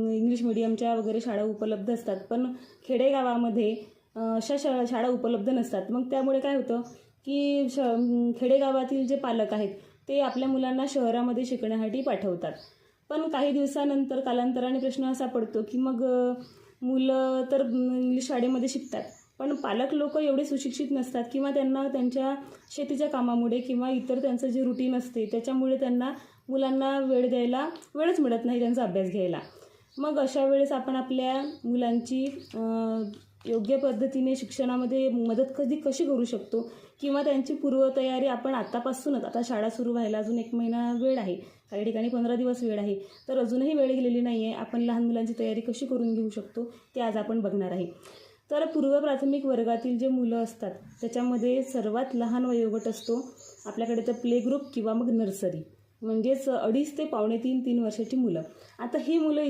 English मीडियमच्या वगैरे शाळा उपलब्ध असतात, पण खेडेगावामध्ये अशा शाळा उपलब्ध नसतात. मग त्यामुळे काय होतं की खेडेगावातील जे पालक आहेत ते आपल्या मुलांना शहरामध्ये शिकण्यासाठी पाठवतात. पण काही दिवसानंतर कालांतराने प्रश्न असा पडतो की मग मुलं तर इंग्लिश शाळेमध्ये शिकतात, पण पालक लोक एवढे सुशिक्षित नसतात किंवा त्यांना त्यांच्या शेतीच्या कामामुळे किंवा इतर त्यांचं जे रुटीन असते त्याच्यामुळे त्यांना मुलांना वेळ द्यायला वेळच मिळत नाही त्यांचा अभ्यास घ्यायला. मग अशा वेळेस आपण आपल्या मुलांची योग्य पद्धतीने शिक्षणामध्ये मदत कशी करू शकतो किंवा त्यांची पूर्वतयारी आपण आतापासूनच, आता शाळा सुरू व्हायला अजून 1 महिना वेळ आहे, काही ठिकाणी 15 दिवस वेळ आहे, तर अजूनही वेळ गेलेली नाही आहे. आपण लहान मुलांची तयारी कशी करून घेऊ शकतो ते आज आपण बघणार आहे. तर पूर्व प्राथमिक वर्गातील जे मुलं असतात त्याच्यामध्ये सर्वात लहान वयोगट असतो आपल्याकडे तर प्ले ग्रुप किंवा मग नर्सरी, म्हणजेच 2.5 ते 3.5 वर्षाची मुलं. आता ही मुलं